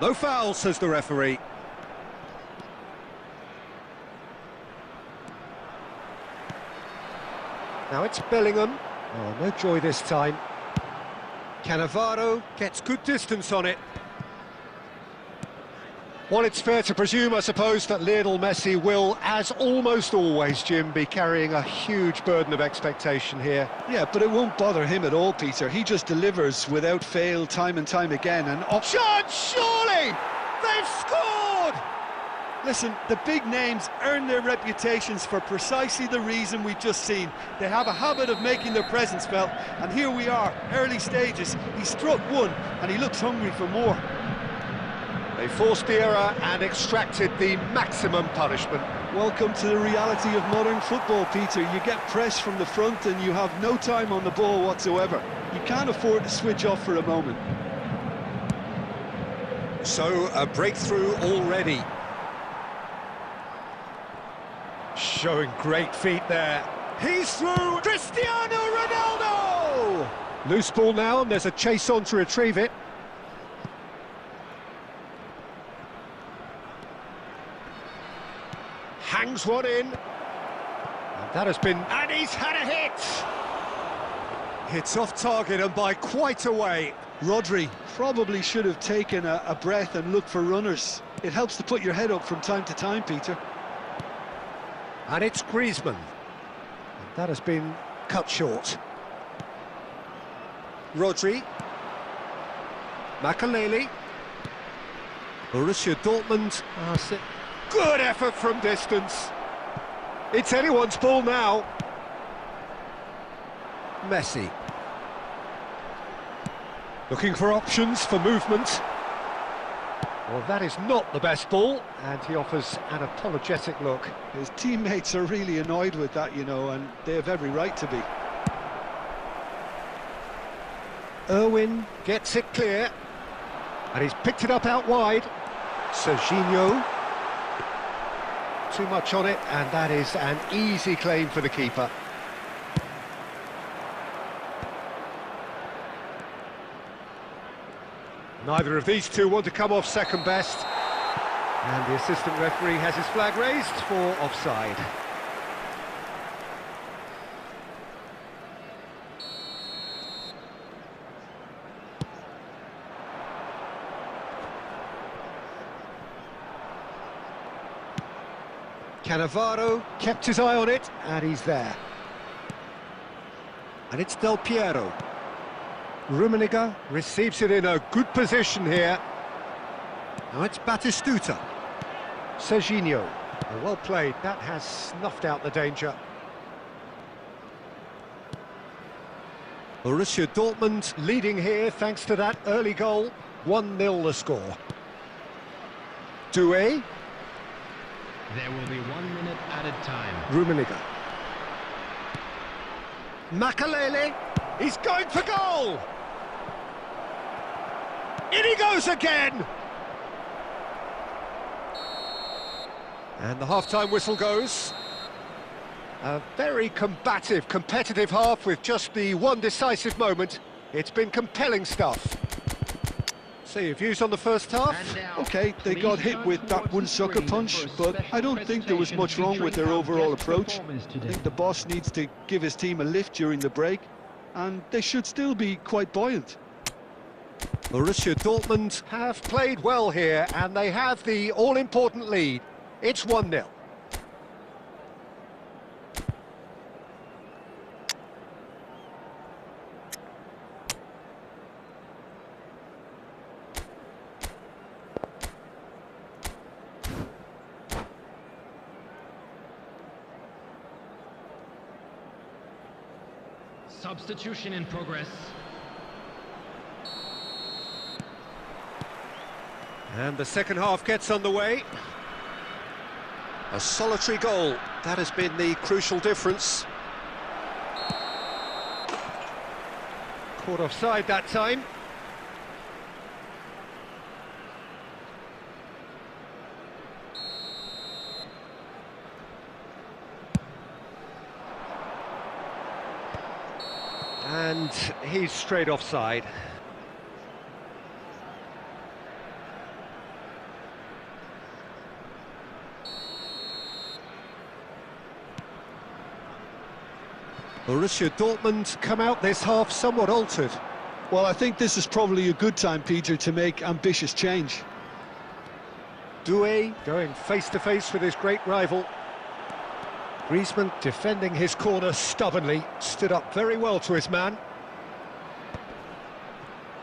No foul, says the referee. Now it's Bellingham. Oh, no joy this time. Cannavaro gets good distance on it. Well, it's fair to presume, I suppose, that Lionel Messi will, as almost always, Jim, be carrying a huge burden of expectation here. Yeah, but it won't bother him at all, Peter. He just delivers without fail time and time again. And Option, surely! They've scored! Listen, the big names earn their reputations for precisely the reason we've just seen. They have a habit of making their presence felt, and here we are, early stages. He struck one, and he looks hungry for more. They forced the error and extracted the maximum punishment. welcome to the reality of modern football, Peter. You get press from the front and you have no time on the ball whatsoever. You can't afford to switch off for a moment. So, a breakthrough already. Showing great feet there. He's through! Cristiano Ronaldo! Loose ball now, and there's a chase on to retrieve it. Hangs one in. And that has been... And he's had a hit! Hits off target and by quite a way. Rodri probably should have taken a breath and looked for runners. It helps to put your head up from time to time, Peter. And it's Griezmann. And that has been cut short. Rodri. Makaleli. Borussia Dortmund. Good effort from distance. It's anyone's ball now. Messi. Looking for options for movement. Well, that is not the best ball, and he offers an apologetic look. His teammates are really annoyed with that, you know, and they have every right to be. Irwin gets it clear, and he's picked it up out wide. Serginho. Too much on it, and that is an easy claim for the keeper. Neither of these two want to come off second best. And the assistant referee has his flag raised for offside. Cannavaro kept his eye on it, and he's there. And it's Del Piero. Rummenigge receives it in a good position here. Now it's Batistuta. Serginho. Well played. That has snuffed out the danger. Borussia Dortmund leading here thanks to that early goal. 1-0 the score. Doué. There will be 1 minute added time. Rummenigge. Makaleli. He's going for goal! In he goes again! And the half-time whistle goes. A very combative, competitive half with just the one decisive moment. It's been compelling stuff. So your views on the first half? Okay, they got hit with that one sucker punch, but I don't think there was much wrong with their overall approach. I think the boss needs to give his team a lift during the break, and they should still be quite buoyant. Borussia Dortmund have played well here, and they have the all-important lead. It's 1-0. Substitution in progress. And the second half gets underway. A solitary goal, that has been the crucial difference. Caught offside that time. And he's straight offside. Borussia Dortmund come out this half somewhat altered. Well, I think this is probably a good time, Peter, to make ambitious change. Doué going face-to-face with his great rival. Griezmann defending his corner stubbornly, stood up very well to his man.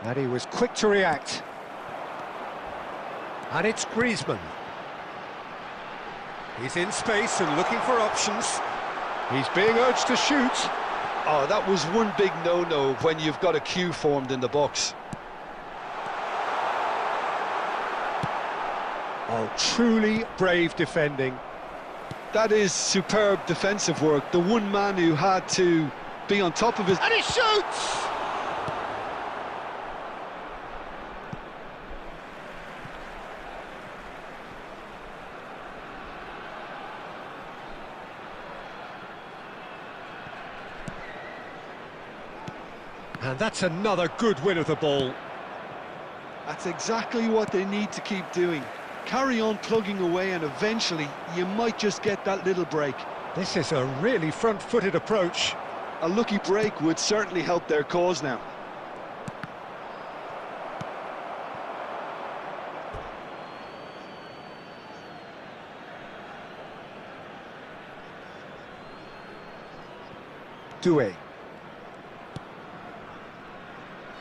And he was quick to react. And it's Griezmann. He's in space and looking for options. He's being urged to shoot. Oh, that was one big no-no when you've got a queue formed in the box. Oh, truly brave defending. That is superb defensive work. The one man who had to be on top of his... And he shoots! And that's another good win of the ball. That's exactly what they need to keep doing. Carry on plugging away and eventually you might just get that little break. This is a really front-footed approach. A lucky break would certainly help their cause now. Doué.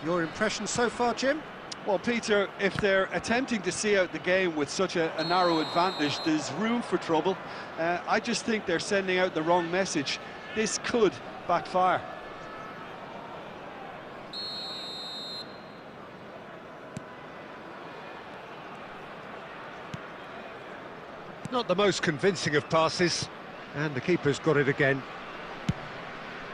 Your impression so far, Jim? Well, Peter, if they're attempting to see out the game with such a narrow advantage, there's room for trouble. I just think they're sending out the wrong message. This could backfire. Not the most convincing of passes, and the keeper's got it again.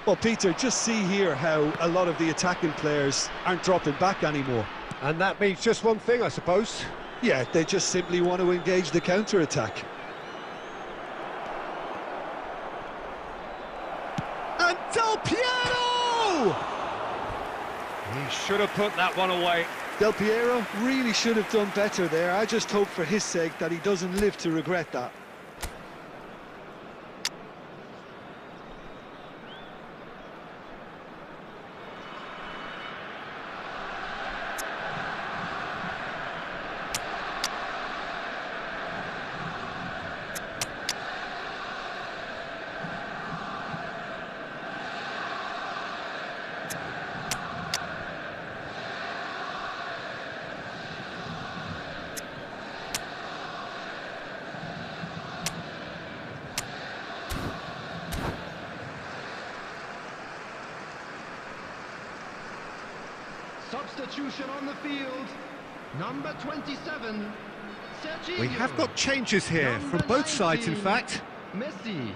Well, Peter, just see here how a lot of the attacking players aren't dropping back anymore. And that means just one thing, I suppose. Yeah, they just simply want to engage the counter-attack. And Del Piero! He should have put that one away. Del Piero really should have done better there. I just hope for his sake that he doesn't live to regret that. Substitution on the field, number 27, Sergio. We have got changes here from both sides, in fact. Messi,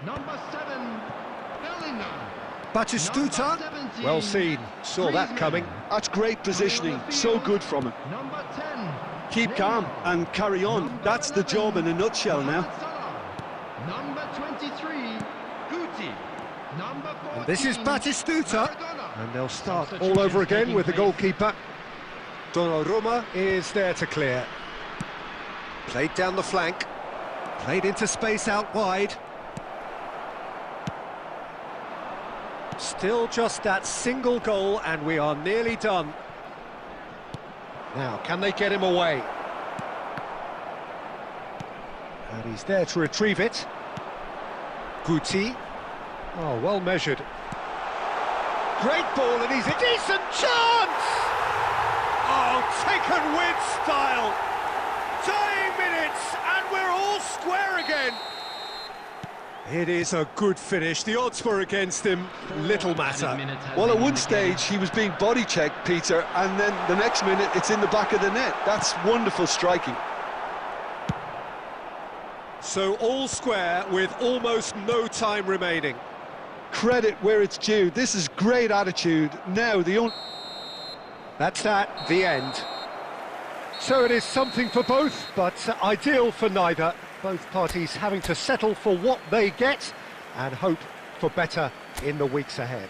number 7, Bellingham. Batistuta, well seen, saw that coming. That's great positioning, so good from him. Number 10, Keep calm and carry on. That's the job in a nutshell now. number 23, Guti, number 14, And this is Batistuta. Maradona. And they'll start all over again with the goalkeeper. Donnarumma is there to clear. Played down the flank. Played into space out wide. Still just that single goal and we are nearly done. Now, can they get him away? And he's there to retrieve it. Guti. Oh, well measured. Great ball, and he's a decent chance! Oh, taken with style! Dying minutes, and we're all square again! It is a good finish. The odds were against him. Little matter. Well, at one stage, he was being body-checked, Peter, and then the next minute, it's in the back of the net. That's wonderful striking. So all square with almost no time remaining. Credit where it's due. This is great attitude. Now, That's that, the end. So it is something for both, but ideal for neither. Both parties having to settle for what they get and hope for better in the weeks ahead.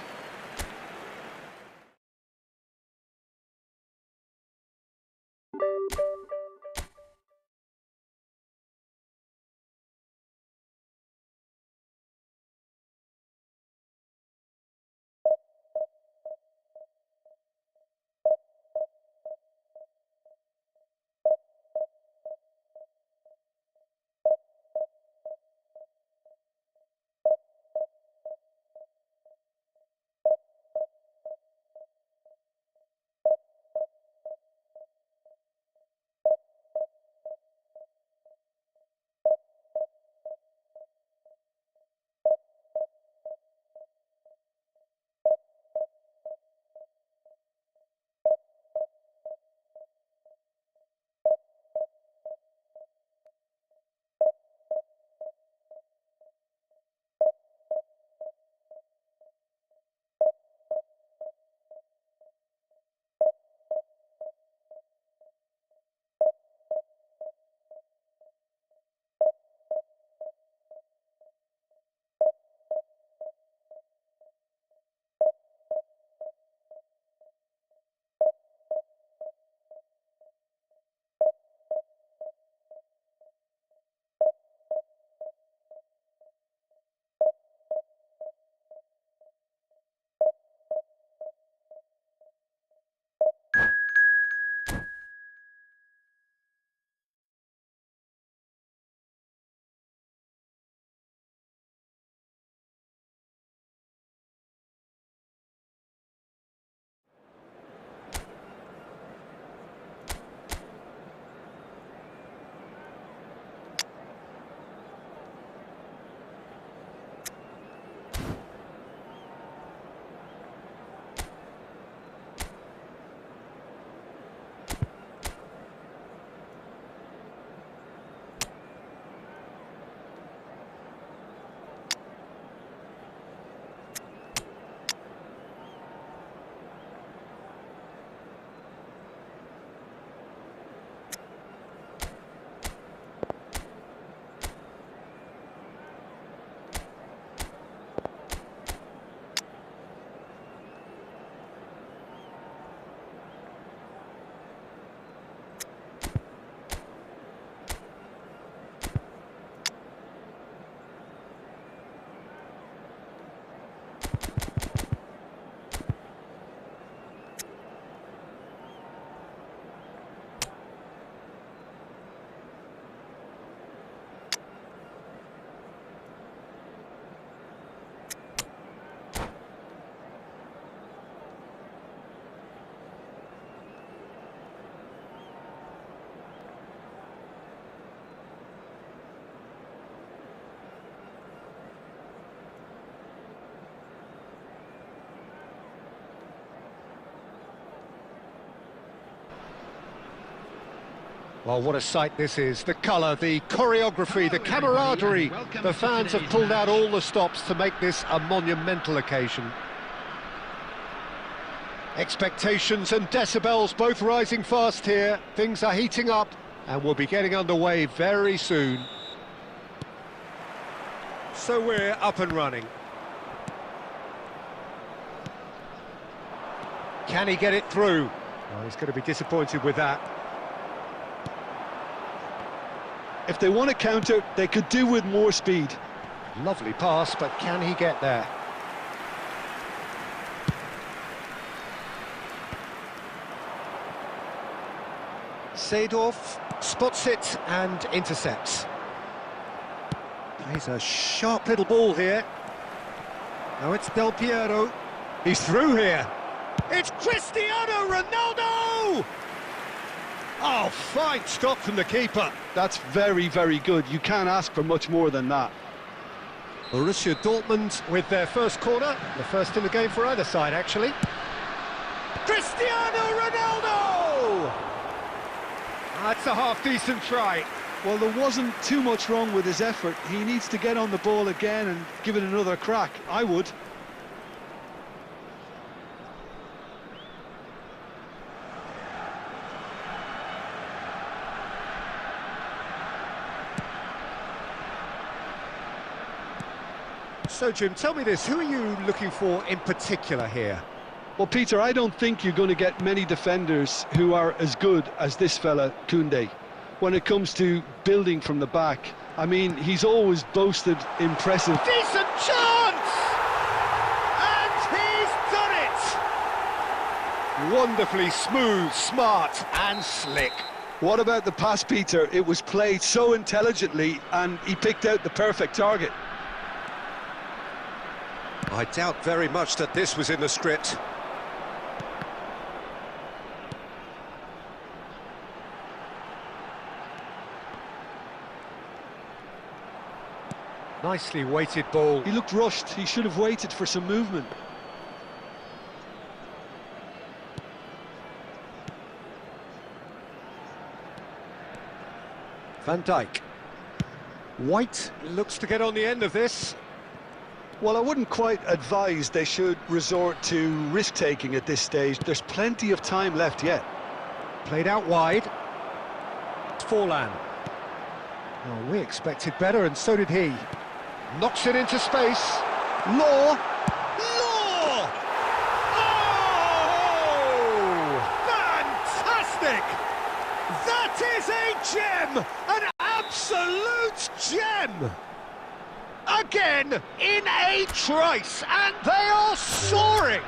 Well, what a sight this is. The colour, the choreography, the camaraderie. The fans have pulled out all the stops to make this a monumental occasion. Expectations and decibels both rising fast here. Things are heating up and we'll be getting underway very soon. So we're up and running. Can he get it through? Well, he's going to be disappointed with that. If they want to counter, they could do with more speed. Lovely pass, but can he get there? Seedorf spots it and intercepts. Plays a sharp little ball here. Now it's Del Piero. He's through here. It's Cristiano Ronaldo! Oh, fine stop from the keeper. That's very, very good. You can't ask for much more than that. Borussia Dortmund with their first corner, the first in the game for either side, actually. Cristiano Ronaldo! That's a half-decent try. Well, there wasn't too much wrong with his effort. He needs to get on the ball again and give it another crack. I would. So, Jim, tell me this, who are you looking for in particular here? Well, Peter, I don't think you're going to get many defenders who are as good as this fella, Koundé. When it comes to building from the back, I mean, he's always boasted impressive... Decent chance! And he's done it! Wonderfully smooth, smart and slick. What about the pass, Peter? It was played so intelligently and he picked out the perfect target. I doubt very much that this was in the script. Nicely weighted ball. He looked rushed. He should have waited for some movement. Van Dijk. White looks to get on the end of this. Well, I wouldn't quite advise they should resort to risk-taking at this stage. There's plenty of time left yet. Played out wide. Forlan. Oh, we expected better, and so did he. Knocks it into space. Law. Law! Oh! Fantastic! That is a gem! An absolute gem! Again, in a trice, and they are soaring!